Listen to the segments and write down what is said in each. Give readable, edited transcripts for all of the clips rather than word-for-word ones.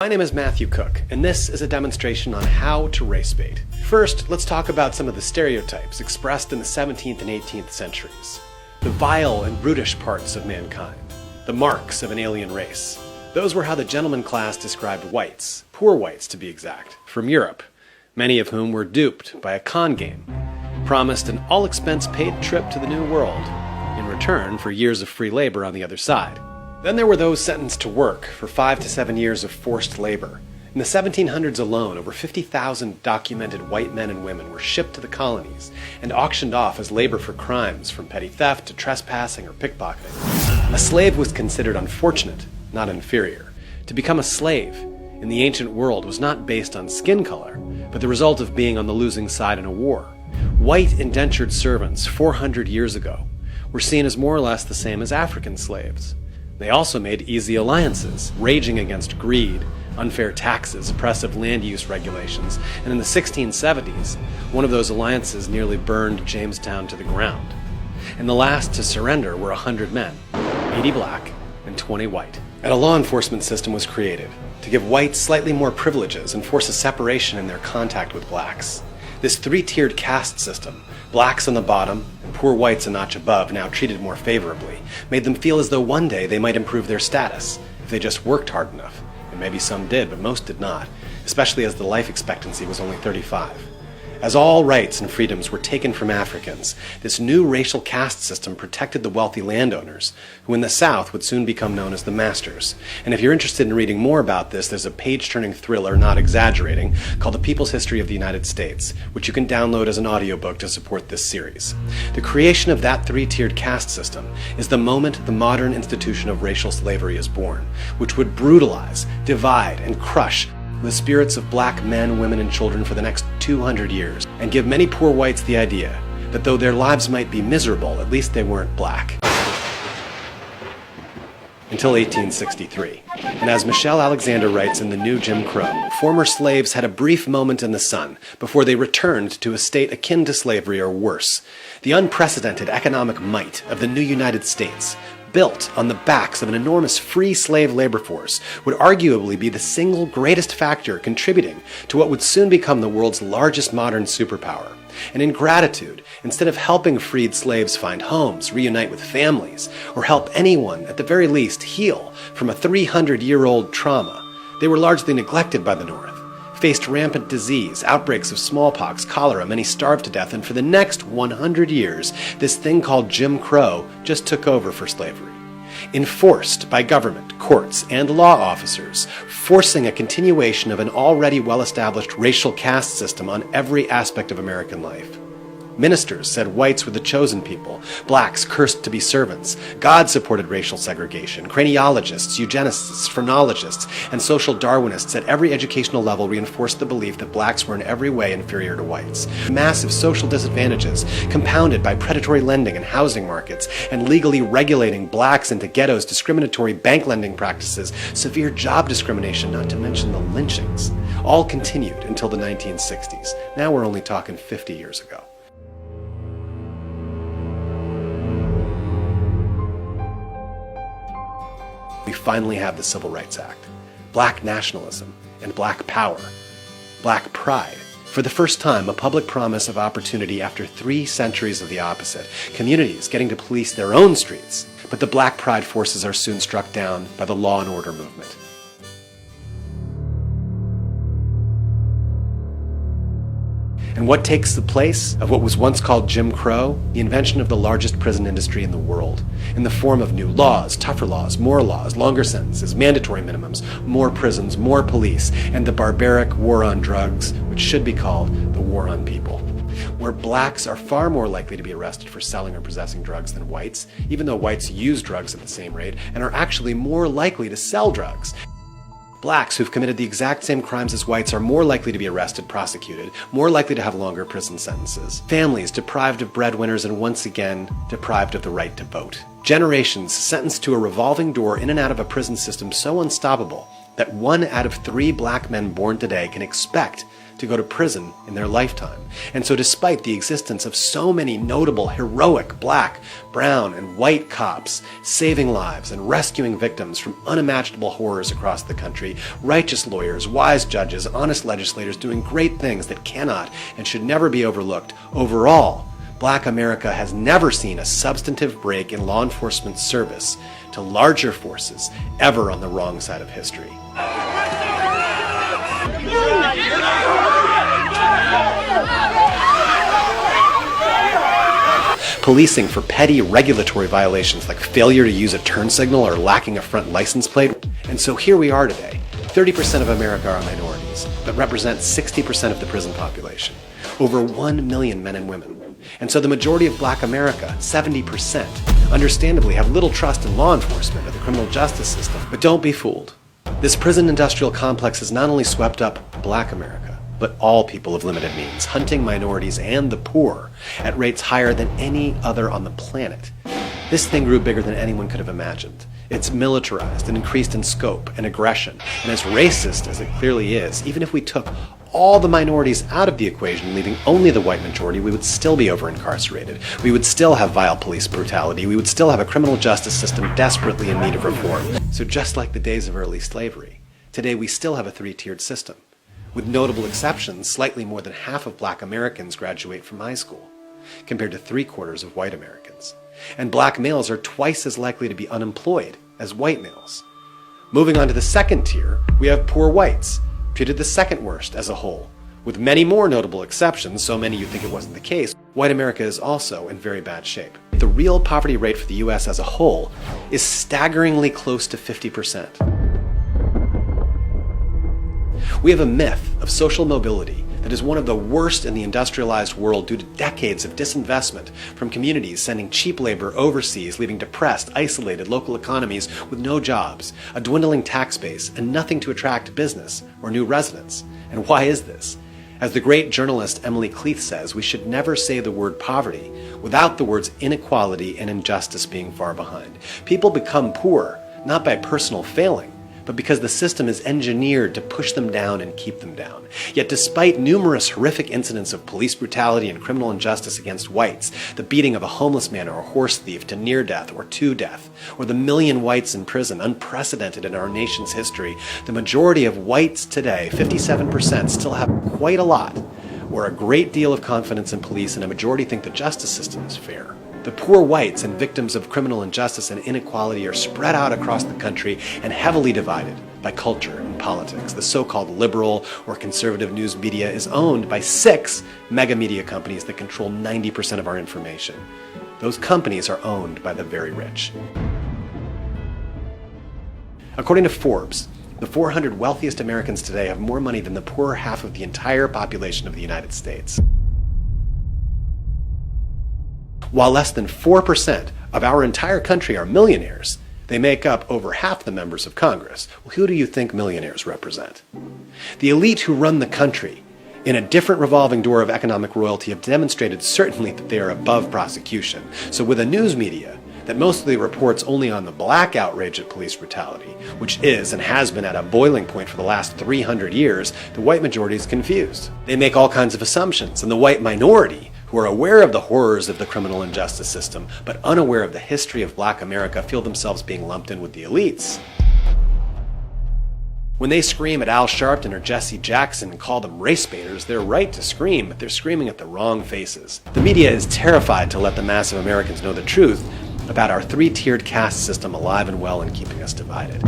My name is Matthew Cook, and this is a demonstration on how to race bait. First, let's talk about some of the stereotypes expressed in the 17th and 18th centuries. The vile and brutish parts of mankind. The marks of an alien race. Those were how the gentleman class described whites, poor whites to be exact, from Europe, many of whom were duped by a con game, promised an all-expense-paid trip to the New World, in return for years of free labor on the other side. Then there were those sentenced to work for 5 to 7 years of forced labor. In the 1700s alone, over 50,000 documented white men and women were shipped to the colonies and auctioned off as labor for crimes from petty theft to trespassing or pickpocketing. A slave was considered unfortunate, not inferior. To become a slave in the ancient world was not based on skin color, but the result of being on the losing side in a war. White indentured servants 400 years ago were seen as more or less the same as African slaves. They also made easy alliances, raging against greed, unfair taxes, oppressive land use regulations, and in the 1670s, one of those alliances nearly burned Jamestown to the ground. And the last to surrender were 100 men, 80 black and 20 white. And a law enforcement system was created to give whites slightly more privileges and force a separation in their contact with blacks. This three-tiered caste system, blacks on the bottom and poor whites a notch above, now treated more favorably, made them feel as though one day they might improve their status if they just worked hard enough. And maybe some did, but most did not, especially as the life expectancy was only 35. As all rights and freedoms were taken from Africans, this new racial caste system protected the wealthy landowners, who in the South would soon become known as the masters. And if you're interested in reading more about this, there's a page-turning thriller, not exaggerating, called The People's History of the United States, which you can download as an audiobook to support this series. The creation of that three-tiered caste system is the moment the modern institution of racial slavery is born, which would brutalize, divide, and crush the spirits of black men, women, and children for the next 200 years, and give many poor whites the idea that though their lives might be miserable, at least they weren't black. Until 1863. And as Michelle Alexander writes in The New Jim Crow, former slaves had a brief moment in the sun before they returned to a state akin to slavery or worse. The unprecedented economic might of the new United States, built on the backs of an enormous free slave labor force, would arguably be the single greatest factor contributing to what would soon become the world's largest modern superpower. And in gratitude, instead of helping freed slaves find homes, reunite with families, or help anyone, at the very least, heal from a 300-year-old trauma, they were largely neglected by the North, faced rampant disease, outbreaks of smallpox, cholera, many starved to death, and for the next 100 years, this thing called Jim Crow just took over for slavery. Enforced by government, courts, and law officers, forcing a continuation of an already well-established racial caste system on every aspect of American life. Ministers said whites were the chosen people, blacks cursed to be servants. God supported racial segregation. Craniologists, eugenicists, phrenologists, and social Darwinists at every educational level reinforced the belief that blacks were in every way inferior to whites. Massive social disadvantages, compounded by predatory lending and housing markets, and legally regulating blacks into ghettos, discriminatory bank lending practices, severe job discrimination, not to mention the lynchings, all continued until the 1960s. Now we're only talking 50 years ago. We finally have the Civil Rights Act, black nationalism, and black power, black pride. For the first time, a public promise of opportunity after 3 centuries of the opposite, communities getting to police their own streets. But the black pride forces are soon struck down by the law and order movement. And what takes the place of what was once called Jim Crow? The invention of the largest prison industry in the world, in the form of new laws, tougher laws, more laws, longer sentences, mandatory minimums, more prisons, more police, and the barbaric war on drugs, which should be called the war on people, where blacks are far more likely to be arrested for selling or possessing drugs than whites, even though whites use drugs at the same rate, and are actually more likely to sell drugs. Blacks who've committed the exact same crimes as whites are more likely to be arrested, prosecuted, more likely to have longer prison sentences. Families deprived of breadwinners and once again deprived of the right to vote. Generations sentenced to a revolving door in and out of a prison system so unstoppable that 1 out of 3 black men born today can expect to go to prison in their lifetime. And so despite the existence of so many notable, heroic black, brown, and white cops saving lives and rescuing victims from unimaginable horrors across the country, righteous lawyers, wise judges, honest legislators doing great things that cannot and should never be overlooked, overall, Black America has never seen a substantive break in law enforcement service to larger forces ever on the wrong side of history. Policing for petty regulatory violations like failure to use a turn signal or lacking a front license plate. And so here we are today. 30% of America are minorities, but represent 60% of the prison population. Over 1 million men and women. And so the majority of Black America, 70%, understandably have little trust in law enforcement or the criminal justice system. But don't be fooled. This prison industrial complex has not only swept up Black America, but all people of limited means, hunting minorities and the poor at rates higher than any other on the planet. This thing grew bigger than anyone could have imagined. It's militarized and increased in scope and aggression, and as racist as it clearly is, even if we took all the minorities out of the equation, leaving only the white majority, we would still be over-incarcerated. We would still have vile police brutality. We would still have a criminal justice system desperately in need of reform. So just like the days of early slavery, today we still have a three-tiered system. With notable exceptions, slightly more than half of Black Americans graduate from high school, compared to 3/4 of white Americans. And Black males are twice as likely to be unemployed as white males. Moving on to the second tier, we have poor whites, treated the second worst as a whole. With many more notable exceptions, so many you think it wasn't the case, white America is also in very bad shape. The real poverty rate for the US as a whole is staggeringly close to 50%. We have a myth of social mobility that is one of the worst in the industrialized world due to decades of disinvestment from communities sending cheap labor overseas, leaving depressed, isolated local economies with no jobs, a dwindling tax base, and nothing to attract business or new residents. And why is this? As the great journalist Emily Cleeth says, we should never say the word poverty without the words inequality and injustice being far behind. People become poor, not by personal failing, but because the system is engineered to push them down and keep them down. Yet despite numerous horrific incidents of police brutality and criminal injustice against whites, the beating of a homeless man or a horse thief to near death or to death, or the 1 million whites in prison, unprecedented in our nation's history, the majority of whites today, 57%, still have quite a lot, or a great deal of confidence in police, and a majority think the justice system is fair. The poor whites and victims of criminal injustice and inequality are spread out across the country and heavily divided by culture and politics. The so-called liberal or conservative news media is owned by 6 mega media companies that control 90% of our information. Those companies are owned by the very rich. According to Forbes, the 400 wealthiest Americans today have more money than the poorer half of the entire population of the United States. While less than 4% of our entire country are millionaires, they make up over half the members of Congress. Well, who do you think millionaires represent? The elite who run the country in a different revolving door of economic royalty have demonstrated certainly that they are above prosecution. So with a news media that mostly reports only on the black outrage at police brutality, which is and has been at a boiling point for the last 300 years, the white majority is confused. They make all kinds of assumptions, and the white minority, who are aware of the horrors of the criminal injustice system, but unaware of the history of Black America, feel themselves being lumped in with the elites. When they scream at Al Sharpton or Jesse Jackson and call them race baiters, they're right to scream, but they're screaming at the wrong faces. The media is terrified to let the mass of Americans know the truth about our 3-tiered caste system alive and well and keeping us divided.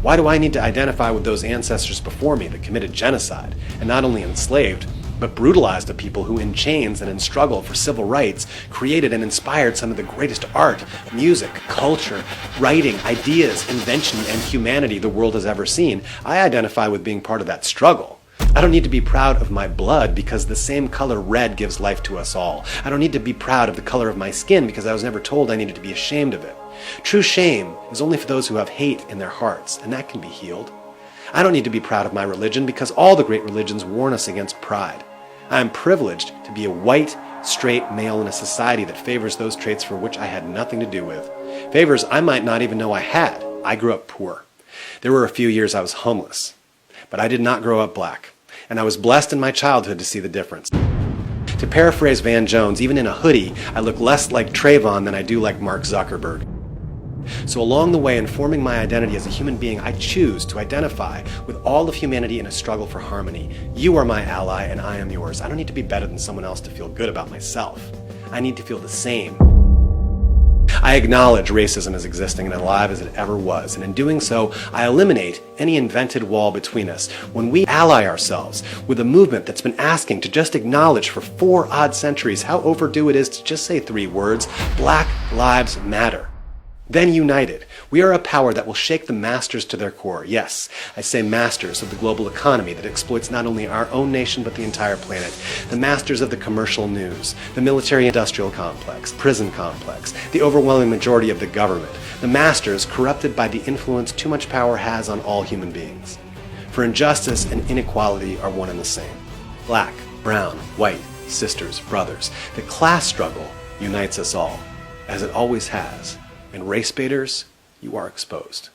Why do I need to identify with those ancestors before me that committed genocide and not only enslaved, but brutalized the people who in chains and in struggle for civil rights created and inspired some of the greatest art, music, culture, writing, ideas, invention, and humanity the world has ever seen? I identify with being part of that struggle. I don't need to be proud of my blood because the same color red gives life to us all. I don't need to be proud of the color of my skin because I was never told I needed to be ashamed of it. True shame is only for those who have hate in their hearts, and that can be healed. I don't need to be proud of my religion because all the great religions warn us against pride. I am privileged to be a white, straight male in a society that favors those traits for which I had nothing to do with. Favors I might not even know I had. I grew up poor. There were a few years I was homeless. But I did not grow up black, and I was blessed in my childhood to see the difference. To paraphrase Van Jones, even in a hoodie, I look less like Trayvon than I do like Mark Zuckerberg. So along the way in forming my identity as a human being, I choose to identify with all of humanity in a struggle for harmony. You are my ally and I am yours. I don't need to be better than someone else to feel good about myself. I need to feel the same. I acknowledge racism as existing and alive as it ever was, and in doing so, I eliminate any invented wall between us. When we ally ourselves with a movement that's been asking to just acknowledge for 4 odd centuries how overdue it is to just say 3 words, Black Lives Matter. Then united, we are a power that will shake the masters to their core. Yes, I say masters of the global economy that exploits not only our own nation but the entire planet. The masters of the commercial news, the military-industrial complex, prison complex, the overwhelming majority of the government. The masters corrupted by the influence too much power has on all human beings. For injustice and inequality are one and the same. Black, brown, white, sisters, brothers. The class struggle unites us all, as it always has. And race baiters, you are exposed.